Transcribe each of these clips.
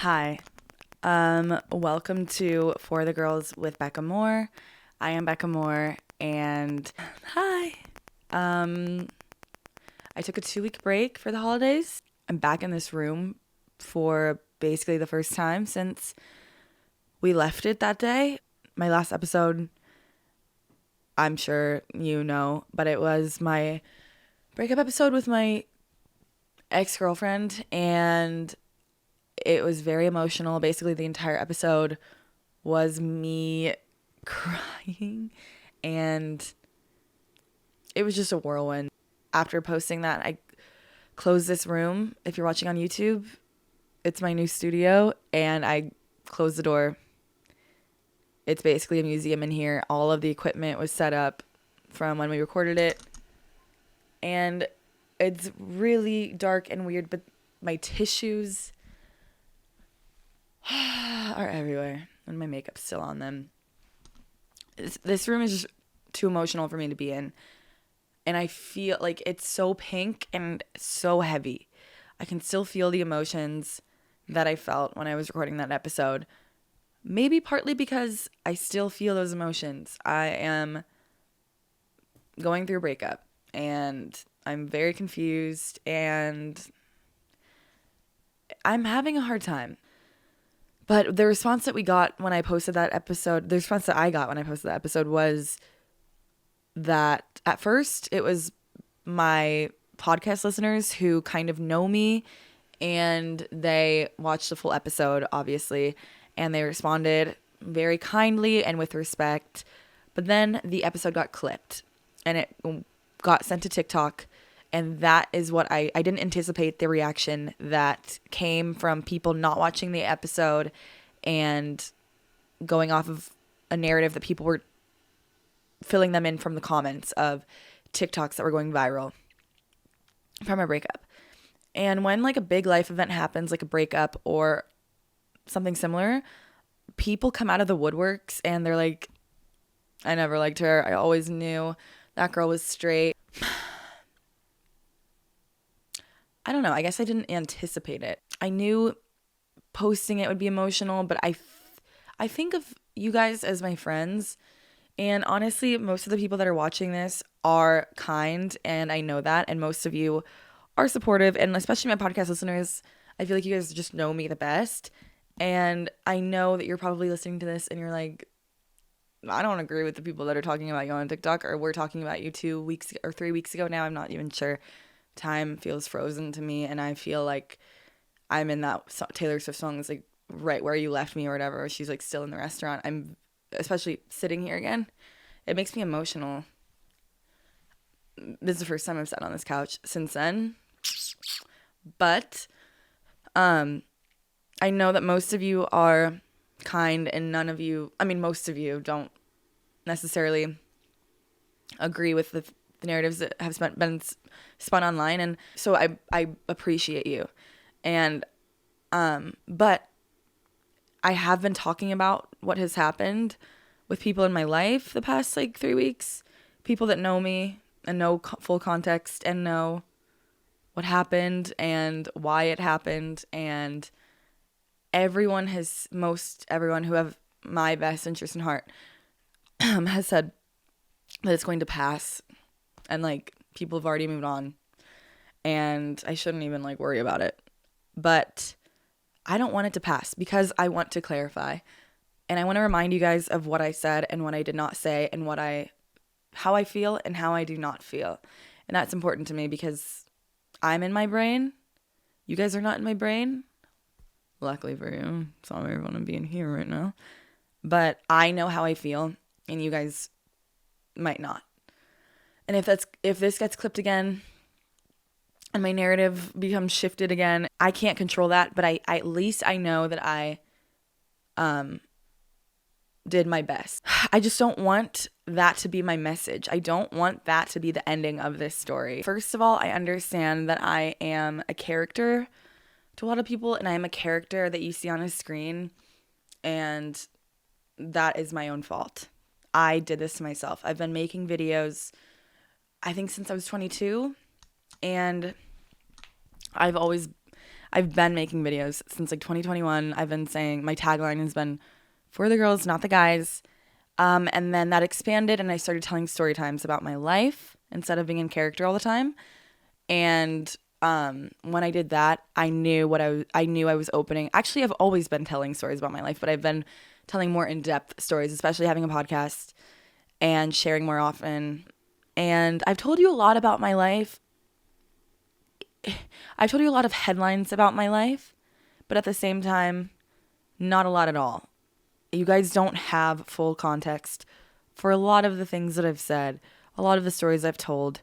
Hi. Welcome to For the Girls with Becca Moore. I am Becca Moore, and hi. I took a 2-week break for the holidays. I'm back in this room for basically the first time since we left it that day. My last episode, I'm sure you know, but it was my breakup episode with my ex-girlfriend, and it was very emotional. Basically, the entire episode was me crying, and it was just a whirlwind. After posting that, I closed this room. If you're watching on YouTube, it's my new studio, and I closed the door. It's basically a museum in here. All of the equipment was set up from when we recorded it, and it's really dark and weird, but my tissues are everywhere, and my makeup's still on them. This room is just too emotional for me to be in, and I feel like it's so pink and so heavy. I can still feel the emotions that I felt when I was recording that episode. Maybe partly because I still feel those emotions. I am going through a breakup, and I'm very confused, and I'm having a hard time. But the response that we got when I posted that episode, the response that I got when I posted that episode was that at first it was my podcast listeners who kind of know me, and they watched the full episode, obviously, and they responded very kindly and with respect. But then the episode got clipped, and it got sent to TikTok. And that is what I didn't anticipate the reaction that came from people not watching the episode and going off of a narrative that people were filling them in from the comments of TikToks that were going viral from a breakup. And when like a big life event happens, like a breakup or something similar, people come out of the woodworks and they're like, I never liked her. I always knew that girl was straight. I don't know. I guess I didn't anticipate it. I knew posting it would be emotional, but I think of you guys as my friends. And honestly, most of the people that are watching this are kind, and I know that. And most of you are supportive, and especially my podcast listeners, I feel like you guys just know me the best. And I know that you're probably listening to this and you're like, I don't agree with the people that are talking about you on TikTok, or we're talking about you 2 weeks or 3 weeks ago now. I'm not even sure. Time feels frozen to me, and I feel like I'm in that Taylor Swift song. It's like right where you left me or whatever. She's like still in the restaurant. I'm especially sitting here again. It makes me emotional. This is the first time I've sat on this couch since then. But I know that most of you are kind, and most of you don't necessarily agree with the narratives that have been spun online, and so I appreciate you. And but I have been talking about what has happened with people in my life the past like 3 weeks, people that know me and know full context and know what happened and why it happened, and everyone who have my best interest in heart has said that it's going to pass, and like people have already moved on, and I shouldn't even like worry about it. But I don't want it to pass because I want to clarify, and I want to remind you guys of what I said and what I did not say, and how I feel and how I do not feel. And that's important to me because I'm in my brain. You guys are not in my brain. Luckily for you. Sorry I want to be in here right now. But I know how I feel, and you guys might not. And if this gets clipped again and my narrative becomes shifted again, I can't control that, but at least I know that I did my best. I just don't want that to be my message. I don't want that to be the ending of this story. First of all, I understand that I am a character to a lot of people, and I am a character that you see on a screen, and that is my own fault. I did this to myself. I've been making videos, I think, since I was 22, and I've always I've been making videos since like 2021. I've been saying my tagline has been for the girls, not the guys. And then that expanded and I started telling story times about my life instead of being in character all the time. And when I did that, I knew I was opening. Actually, I've always been telling stories about my life, but I've been telling more in-depth stories, especially having a podcast and sharing more often. And I've told you a lot about my life. I've told you a lot of headlines about my life, but at the same time, not a lot at all. You guys don't have full context for a lot of the things that I've said, a lot of the stories I've told.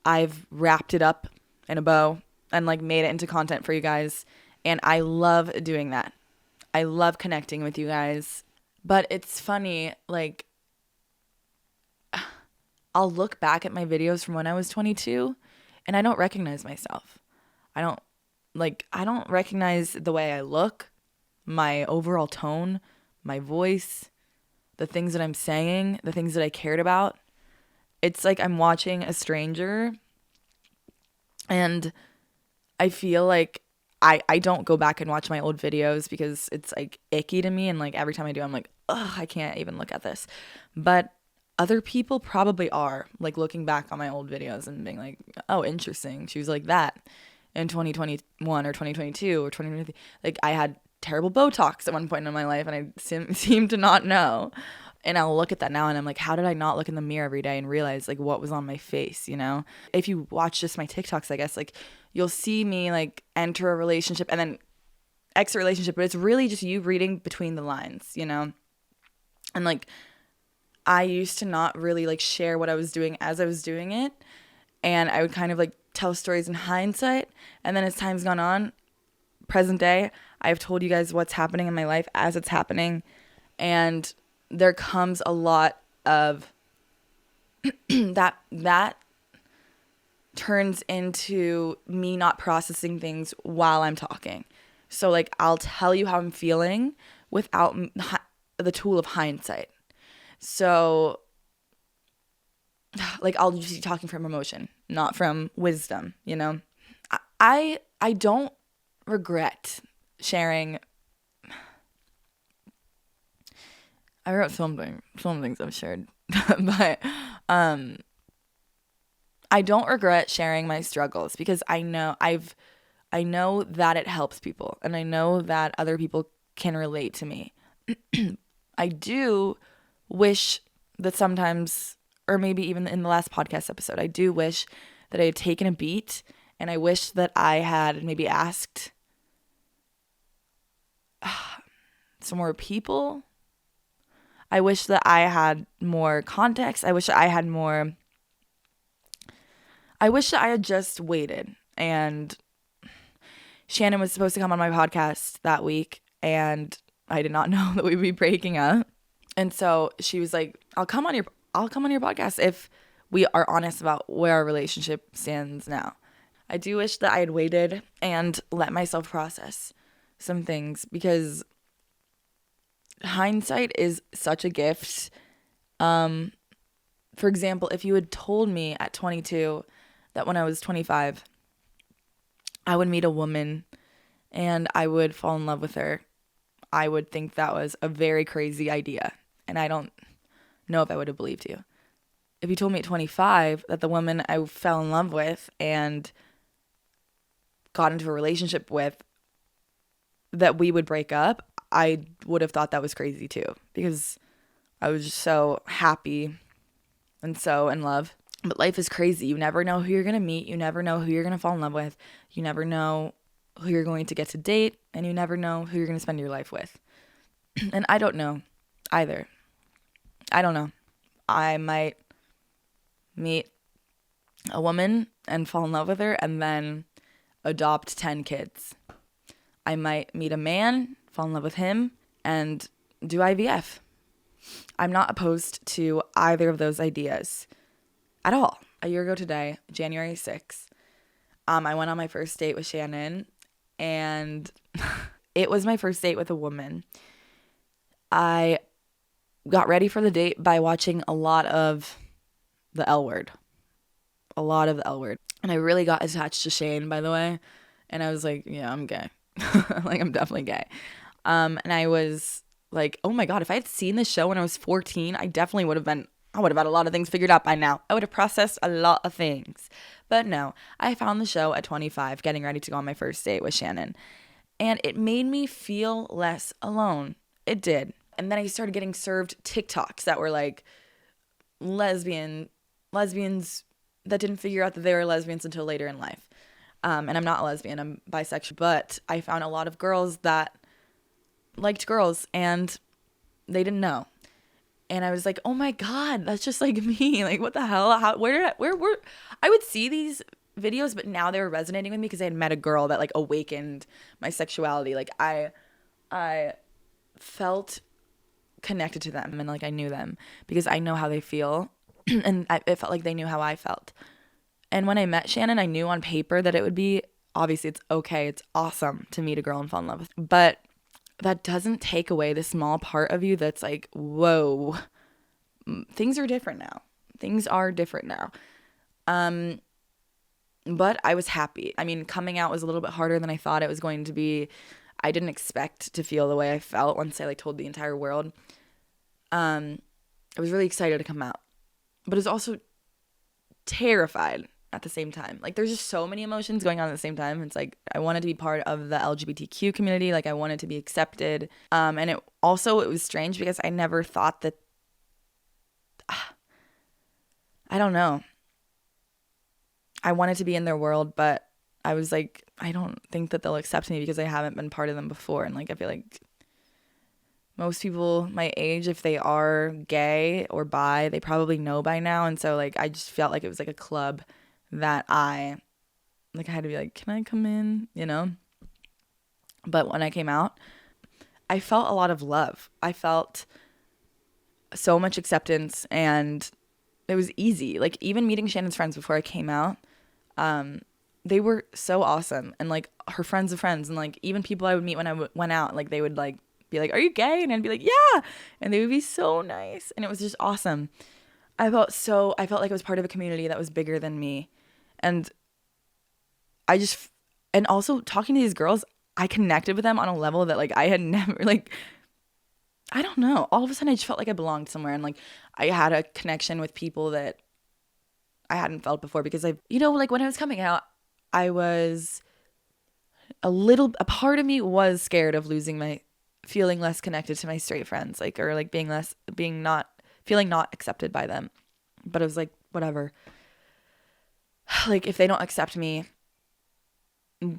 I've wrapped it up in a bow and like made it into content for you guys. And I love doing that. I love connecting with you guys. But it's funny, like, I'll look back at my videos from when I was 22 and I don't recognize myself. I don't recognize the way I look, my overall tone, my voice, the things that I'm saying, the things that I cared about. It's like I'm watching a stranger and I feel like I don't go back and watch my old videos because it's like icky to me. And like every time I do, I'm like, ugh, I can't even look at this. But other people probably are like looking back on my old videos and being like, oh, interesting. She was like that in 2021 or 2022 or 2023. Like I had terrible Botox at one point in my life and I seem to not know. And I'll look at that now and I'm like, how did I not look in the mirror every day and realize like what was on my face, you know? If you watch just my TikToks, I guess, like you'll see me like enter a relationship and then exit a relationship, but it's really just you reading between the lines, you know? And like I used to not really like share what I was doing as I was doing it. And I would kind of like tell stories in hindsight. And then as time's gone on, present day, I've told you guys what's happening in my life as it's happening. And there comes a lot of that turns into me not processing things while I'm talking. So like I'll tell you how I'm feeling without the tool of hindsight. So like I'll just be talking from emotion, not from wisdom, you know? I don't regret sharing. I wrote some things I've shared, but I don't regret sharing my struggles because I know that it helps people and I know that other people can relate to me. I do wish that sometimes, or maybe even in the last podcast episode, I do wish that I had taken a beat and I wish that I had maybe asked some more people. I wish that I had more context. I wish that I had just waited. And Shannon was supposed to come on my podcast that week, and I did not know that we'd be breaking up. And so she was like, I'll come on your podcast if we are honest about where our relationship stands now. I do wish that I had waited and let myself process some things because hindsight is such a gift. For example, if you had told me at 22 that when I was 25, I would meet a woman and I would fall in love with her, I would think that was a very crazy idea. And I don't know if I would have believed you. If you told me at 25 that the woman I fell in love with and got into a relationship with, that we would break up, I would have thought that was crazy too, because I was just so happy and so in love. But life is crazy. You never know who you're going to meet. You never know who you're going to fall in love with. You never know who you're going to get to date, and you never know who you're going to spend your life with. And I don't know either. I don't know. I might meet a woman and fall in love with her and then adopt 10 kids. I might meet a man, fall in love with him, and do IVF. I'm not opposed to either of those ideas at all. A year ago today, January 6th, I went on my first date with Shannon, and it was my first date with a woman. I got ready for the date by watching a lot of the L Word. And I really got attached to Shane, by the way. And I was like, yeah, I'm gay. Like, I'm definitely gay. And I was like, oh my God, if I had seen this show when I was 14, I would have had a lot of things figured out by now. I would have processed a lot of things. But no, I found the show at 25, getting ready to go on my first date with Shannon. And it made me feel less alone. It did. And then I started getting served TikToks that were like lesbians that didn't figure out that they were lesbians until later in life. And I'm not a lesbian, I'm bisexual. But I found a lot of girls that liked girls and they didn't know. And I was like, oh my God, that's just like me. Like, what the hell? Where I would see these videos, but now they were resonating with me because I had met a girl that like awakened my sexuality. Like I felt connected to them and like I knew them because I know how they feel. And it felt like they knew how I felt. And when I met Shannon, I knew on paper that it would be, obviously it's okay, it's awesome to meet a girl and fall in love with. But that doesn't take away the small part of you that's like, whoa, things are different now. Things are different now. But I was happy. I mean, coming out was a little bit harder than I thought it was going to be. I didn't expect to feel the way I felt once I like told the entire world. I was really excited to come out, but I was also terrified at the same time. Like, there's just so many emotions going on at the same time. It's like I wanted to be part of the LGBTQ community. Like, I wanted to be accepted. And it was strange because I never thought that, I don't know. I wanted to be in their world, but I was like, I don't think that they'll accept me because I haven't been part of them before. And like, I feel like most people my age, if they are gay or bi, they probably know by now. And so like, I just felt like it was like a club that I had to be like, can I come in, you know? But when I came out, I felt a lot of love. I felt so much acceptance and it was easy. Like, even meeting Shannon's friends before I came out, they were so awesome. And like her friends of friends and like even people I would meet when I went out, like they would like be like, are you gay? And I'd be like, yeah. And they would be so nice. And it was just awesome. I felt like I was part of a community that was bigger than me. And and also talking to these girls, I connected with them on a level that like I had never, like, I don't know. All of a sudden I just felt like I belonged somewhere. And like I had a connection with people that I hadn't felt before because like when I was coming out, I was a part of me was scared of feeling less connected to my straight friends, like, or like feeling not accepted by them. But it was like, whatever. Like, if they don't accept me,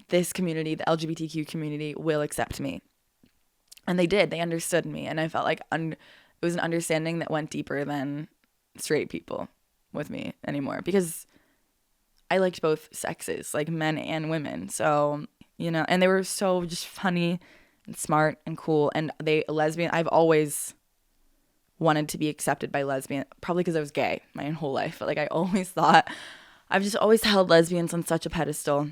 this community, the LGBTQ community, will accept me. And they did. They understood me. And I felt like it was an understanding that went deeper than straight people with me anymore. Because I liked both sexes, like men and women. So, and they were so just funny and smart and cool. And I've always wanted to be accepted by lesbian, probably because I was gay my whole life. But like I've just always held lesbians on such a pedestal.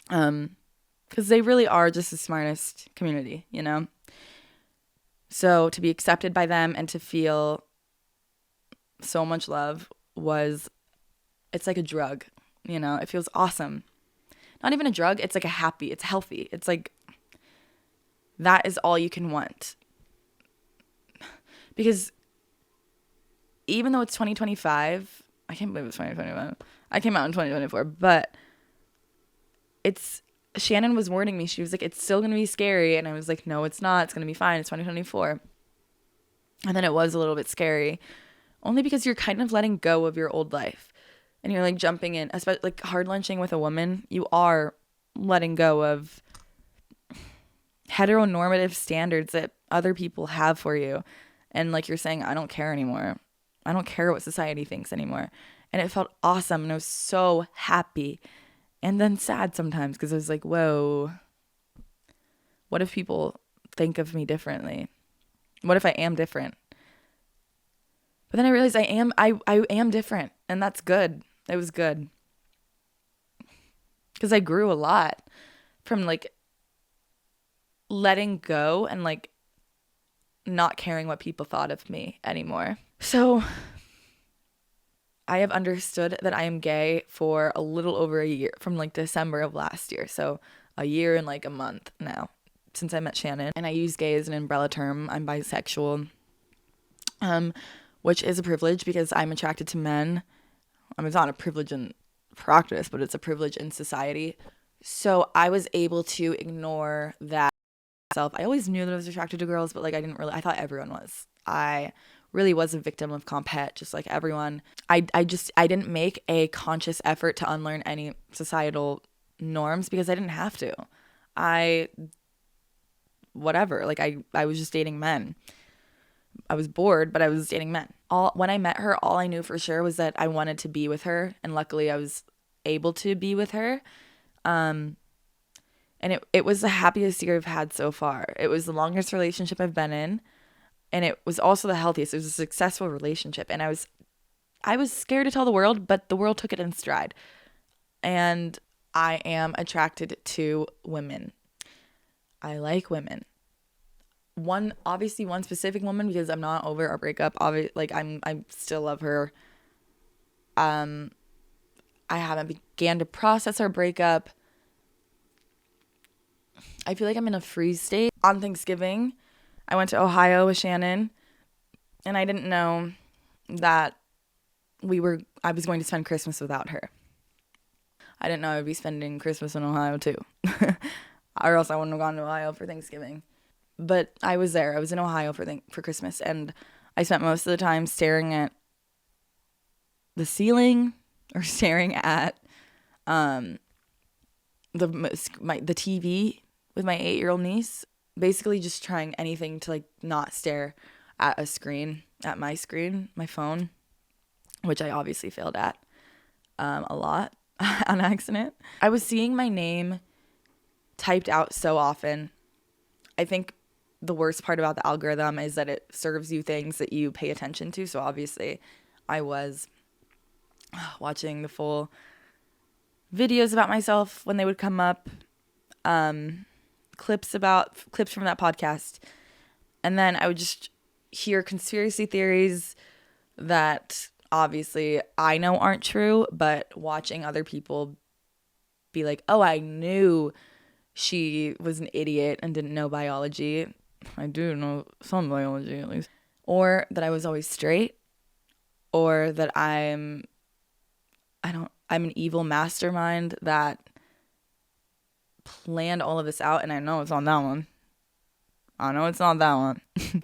Because they really are just the smartest community, So to be accepted by them and to feel so much love it's like a drug, it feels awesome. Not even a drug, it's like it's healthy. It's like, that is all you can want. Because even though it's 2025, I can't believe it's 2025. I came out in 2024, but Shannon was warning me. She was like, it's still going to be scary. And I was like, no, it's not. It's going to be fine. It's 2024. And then it was a little bit scary, only because you're kind of letting go of your old life. And you're like jumping in, especially like hard lunching with a woman. You are letting go of heteronormative standards that other people have for you. And like you're saying, I don't care anymore. I don't care what society thinks anymore. And it felt awesome. And I was so happy. And then sad sometimes because I was like, whoa, what if people think of me differently? What if I am different? But then I realized I am different, and that's good. It was good. Because I grew a lot from like letting go and like not caring what people thought of me anymore. So I have understood that I am gay for a little over a year, from like December of last year. So a year and like a month now since I met Shannon. And I use gay as an umbrella term. I'm bisexual, which is a privilege because I'm attracted to men. I mean, it's not a privilege in practice, but it's a privilege in society. So I was able to ignore that myself. I always knew that I was attracted to girls, but like I thought everyone was. I really was a victim of compet, just like everyone. I didn't make a conscious effort to unlearn any societal norms because I didn't have to. I was just dating men. I was bored, but I was dating men. When I met her, all I knew for sure was that I wanted to be with her, and luckily I was able to be with her. And it was the happiest year I've had so far. It was the longest relationship I've been in, and it was also the healthiest. It was a successful relationship, and I was scared to tell the world, but the world took it in stride. And I am attracted to women. I like women. One specific woman, because I'm not over our breakup. I still love her. I haven't began to process our breakup. I feel like I'm in a freeze state. On Thanksgiving, I went to Ohio with Shannon, and I didn't know that I was going to spend Christmas without her. I didn't know I would be spending Christmas in Ohio too. Or else I wouldn't have gone to Ohio for Thanksgiving. But I was there. I was in Ohio for Christmas, and I spent most of the time staring at the ceiling or staring at the TV with my 8-year-old niece. Basically, just trying anything to like not stare at a screen, at my screen, my phone, which I obviously failed at a lot on accident. I was seeing my name typed out so often. I think the worst part about the algorithm is that it serves you things that you pay attention to. So obviously I was watching the full videos about myself when they would come up, clips from that podcast. And then I would just hear conspiracy theories that obviously I know aren't true, but watching other people be like, oh, I knew she was an idiot and didn't know biology. I do know some biology at least. Or that I was always straight, or that I'm an evil mastermind that planned all of this out, and I know it's not that one.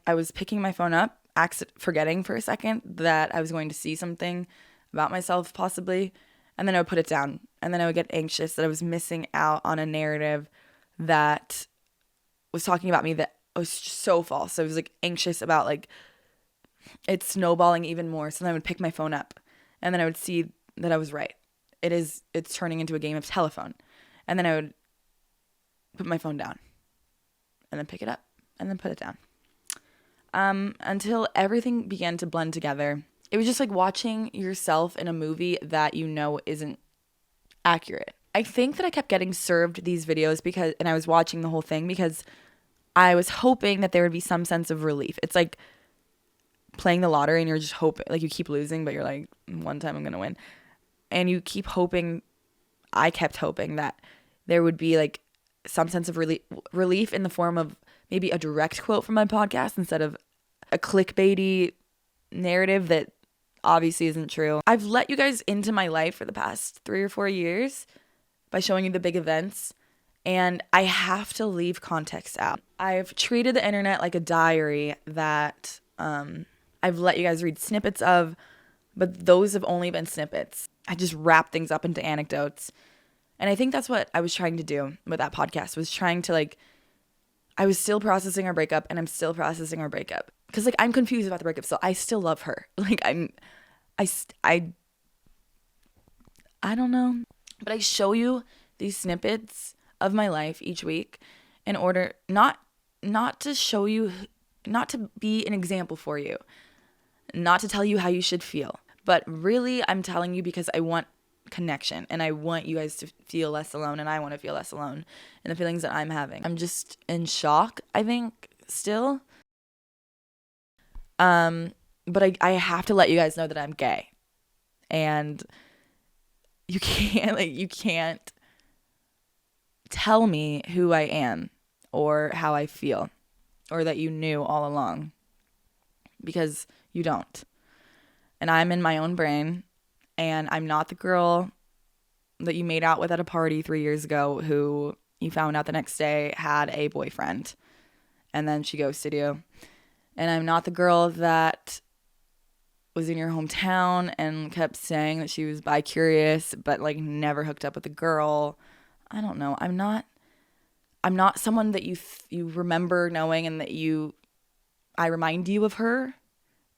I was picking my phone up, forgetting for a second that I was going to see something about myself possibly, and then I would put it down, and then I would get anxious that I was missing out on a narrative that was talking about me that was so false. So I was like anxious about like it snowballing even more. So then I would pick my phone up, and then I would see that I was right. It's turning into a game of telephone. And then I would put my phone down, and then pick it up, and then put it down. Until everything began to blend together. It was just like watching yourself in a movie that you know isn't accurate. I think that I kept getting served these videos and I was watching the whole thing because I was hoping that there would be some sense of relief. It's like playing the lottery and you're just hoping, like you keep losing, but you're like, one time I'm going to win. And you keep hoping, I kept hoping that there would be like some sense of relief in the form of maybe a direct quote from my podcast instead of a clickbaity narrative that obviously isn't true. I've let you guys into my life for the past 3 or 4 years by showing you the big events, and I have to leave context out. I've treated the internet like a diary that I've let you guys read snippets of, but those have only been snippets. I just wrap things up into anecdotes. And I think that's what I was trying to do with that podcast, was trying to like, I was still processing our breakup, and I'm still processing our breakup. Because like, I'm confused about the breakup, so I still love her. Like I don't know. But I show you these snippets of my life each week in order not to show you, not to be an example for you, not to tell you how you should feel, but really I'm telling you because I want connection, and I want you guys to feel less alone, and I want to feel less alone in the feelings that I'm having. I'm just in shock, I think, still. But I have to let you guys know that I'm gay. And you can't tell me who I am or how I feel or that you knew all along, because you don't. And I'm in my own brain, and I'm not the girl that you made out with at a party 3 years ago who you found out the next day had a boyfriend and then she ghosted you. And I'm not the girl that was in your hometown and kept saying that she was bi-curious but like never hooked up with a girl. I don't know. I'm not someone that you remember knowing and that I remind you of her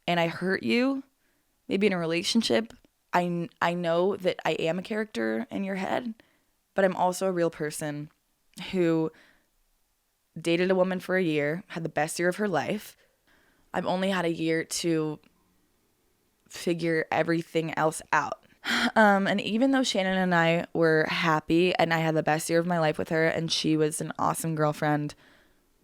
and I hurt you, maybe in a relationship. I know that I am a character in your head, but I'm also a real person who dated a woman for a year, had the best year of her life. I've only had a year to figure everything else out. And even though Shannon and I were happy and I had the best year of my life with her and she was an awesome girlfriend,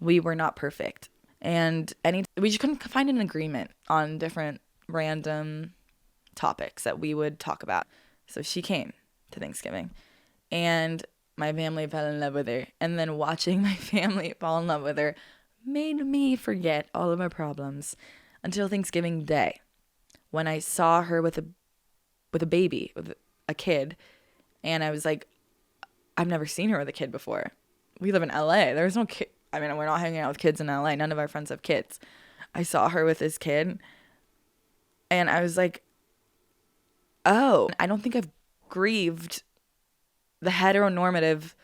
we were not perfect. And we just couldn't find an agreement on different random topics that we would talk about. So she came to Thanksgiving and my family fell in love with her. And then watching my family fall in love with her made me forget all of my problems until Thanksgiving Day, when I saw her with a baby, with a kid. And I was like, I've never seen her with a kid before. We live in LA. There's no kid. I mean, we're not hanging out with kids in LA. None of our friends have kids. I saw her with this kid and I was like, oh, I don't think I've grieved the heteronormative,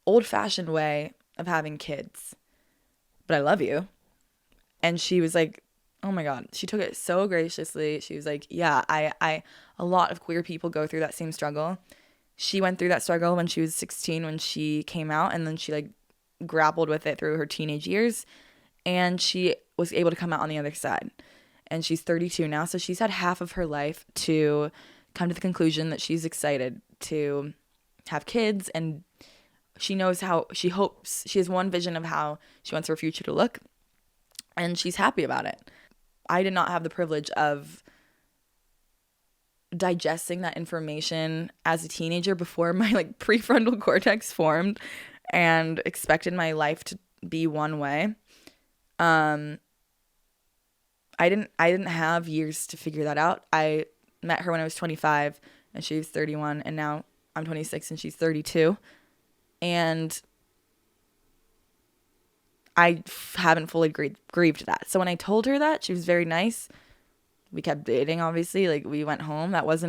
old-fashioned way of having kids, but I love you. And she was like, oh my God, she took it so graciously. She was like, yeah, I a lot of queer people go through that same struggle. She went through that struggle when she was 16, when she came out, and then she like grappled with it through her teenage years, and she was able to come out on the other side. And she's 32 now, so she's had half of her life to come to the conclusion that she's excited to have kids, and she knows how she has one vision of how she wants her future to look, and she's happy about it. I did not have the privilege of digesting that information as a teenager before my like prefrontal cortex formed and expected my life to be one way. I didn't have years to figure that out. I met her when I was 25 and she was 31, and now I'm 26 and she's 32. And I haven't fully grieved that. So when I told her that, she was very nice. We kept dating, obviously. Like, we went home. That was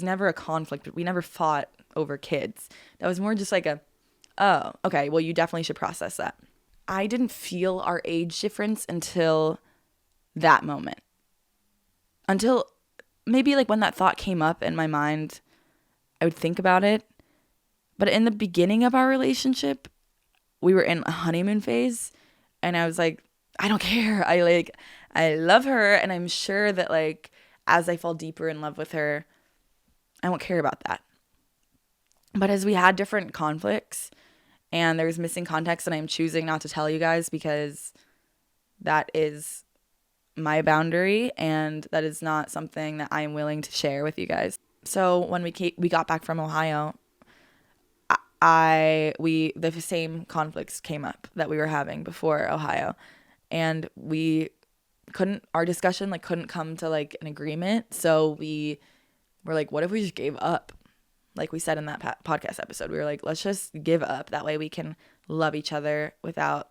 never a conflict. We never fought over kids. That was more just like oh, okay, well, you definitely should process that. I didn't feel our age difference until that moment. Until maybe like when that thought came up in my mind, I would think about it. But in the beginning of our relationship, we were in a honeymoon phase, and I was like, I don't care. I love her, and I'm sure that like as I fall deeper in love with her, I won't care about that. But as we had different conflicts and there was missing context, and I'm choosing not to tell you guys because that is my boundary and that is not something that I'm willing to share with you guys. So when we got back from Ohio, the same conflicts came up that we were having before Ohio, and our discussion like couldn't come to like an agreement. So we were like, what if we just gave up? Like we said in that podcast episode, we were like, let's just give up. That way we can love each other without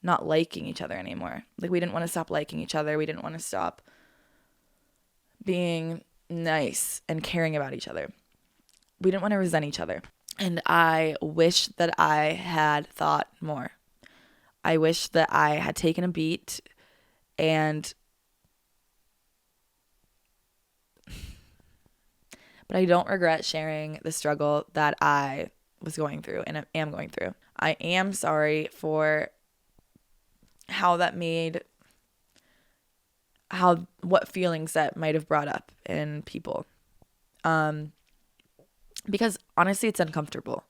not liking each other anymore. Like, we didn't want to stop liking each other. We didn't want to stop being nice and caring about each other. We didn't want to resent each other. And I wish that I had thought more. I wish that I had taken a beat but I don't regret sharing the struggle that I was going through and am going through. I am sorry for what feelings that might have brought up in people. Because honestly, it's uncomfortable.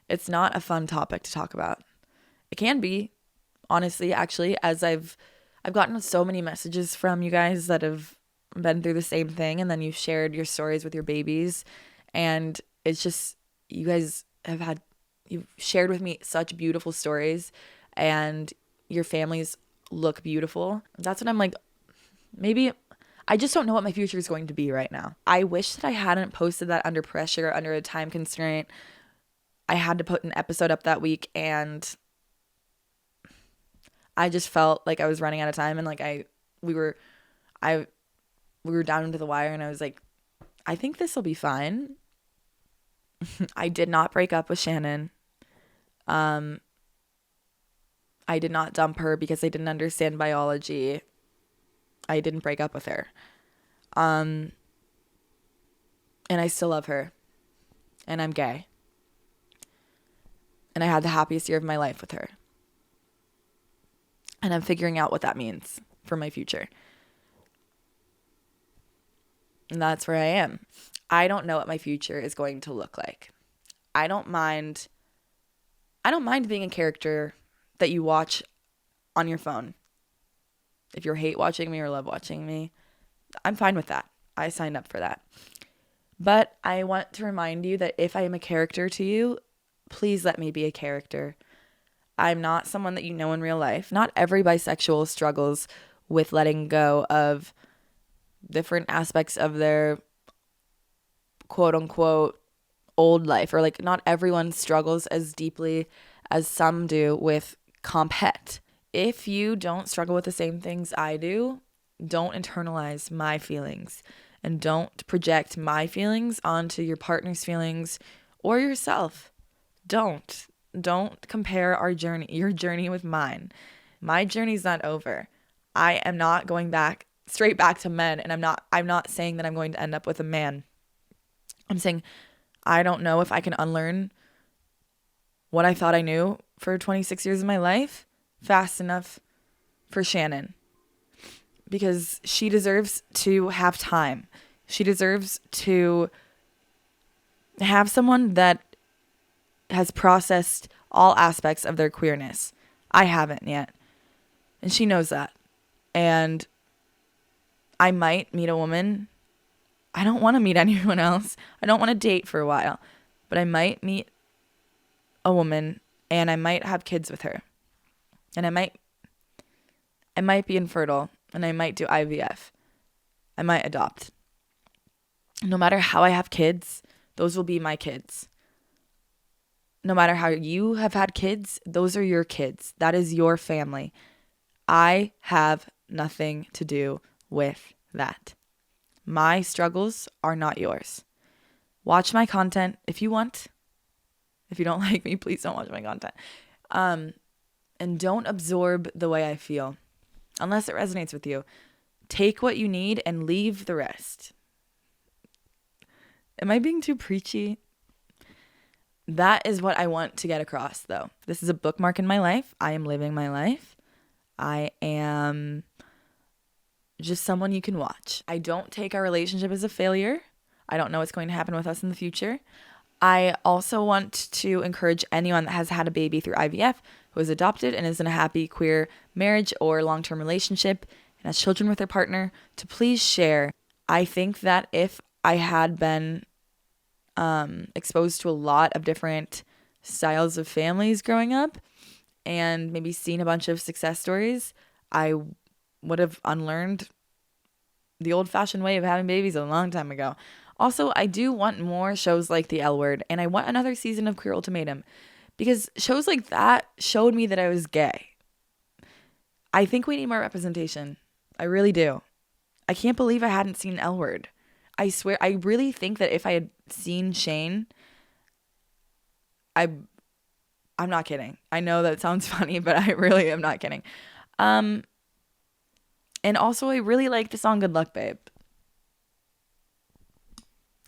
It's not a fun topic to talk about. It can be, honestly, actually, as I've gotten so many messages from you guys that have been through the same thing, and then you've shared your stories with your babies, and it's just, you've shared with me such beautiful stories, and your families look beautiful. That's what I'm like, maybe I just don't know what my future is going to be right now. I wish that I hadn't posted that under pressure, under a time constraint. I had to put an episode up that week, and I just felt like I was running out of time, and like we were down to the wire, and I was like, I think this will be fine. I did not break up with Shannon. I did not dump her because I didn't understand biology. I didn't break up with her. And I still love her. And I'm gay. And I had the happiest year of my life with her. And I'm figuring out what that means for my future. And that's where I am. I don't know what my future is going to look like. I don't mind being a character that you watch on your phone. If you're hate watching me or love watching me, I'm fine with that. I signed up for that. But I want to remind you that if I am a character to you, please let me be a character. I'm not someone that you know in real life. Not every bisexual struggles with letting go of different aspects of their quote unquote old life, or like not everyone struggles as deeply as some do with comp het. If you don't struggle with the same things I do, don't internalize my feelings, and don't project my feelings onto your partner's feelings or yourself. Don't compare your journey with mine. My journey's not over. I am not going straight back to men, and I'm not saying that I'm going to end up with a man. I'm saying I don't know if I can unlearn what I thought I knew for 26 years of my life fast enough for Shannon, because she deserves to have time. She deserves to have someone that has processed all aspects of their queerness. I haven't yet. And she knows that. And I might meet a woman. I don't want to meet anyone else. I don't want to date for a while. But I might meet a woman, and I might have kids with her. And I might be infertile, and I might do IVF. I might adopt. No matter how I have kids, those will be my kids. No matter how you have had kids, those are your kids. That is your family. I have nothing to do with that. My struggles are not yours. Watch my content if you want. If you don't like me, please don't watch my content. And don't absorb the way I feel unless it resonates with you. Take what you need and leave the rest. Am I being too preachy? That is what I want to get across, though. This is a bookmark in my life. I am living my life. I am just someone you can watch. I don't take our relationship as a failure. I don't know what's going to happen with us in the future. I also want to encourage anyone that has had a baby through IVF, who is adopted and is in a happy queer marriage or long-term relationship and has children with their partner, to please share. I think that if I had been exposed to a lot of different styles of families growing up and maybe seen a bunch of success stories, I would have unlearned the old-fashioned way of having babies a long time ago. Also, I do want more shows like The L Word, and I want another season of Queer Ultimatum, because shows like that showed me that I was gay. I think we need more representation. I really do. I can't believe I hadn't seen L Word. I swear, I really think that if I had seen Shane, I'm not kidding. I know that sounds funny, but I really am not kidding. And also, I really like the song Good Luck, Babe.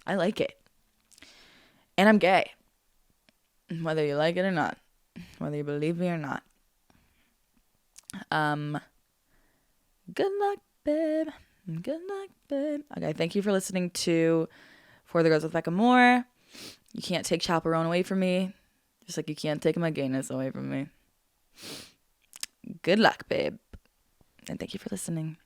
I like it. And I'm gay. Whether you like it or not. Whether you believe me or not. Good luck, babe. Good luck, babe. Okay, thank you for listening to For the Girls with Becca Moore. You can't take chaperone away from me. Just like you can't take my gayness away from me. Good luck, babe. And thank you for listening.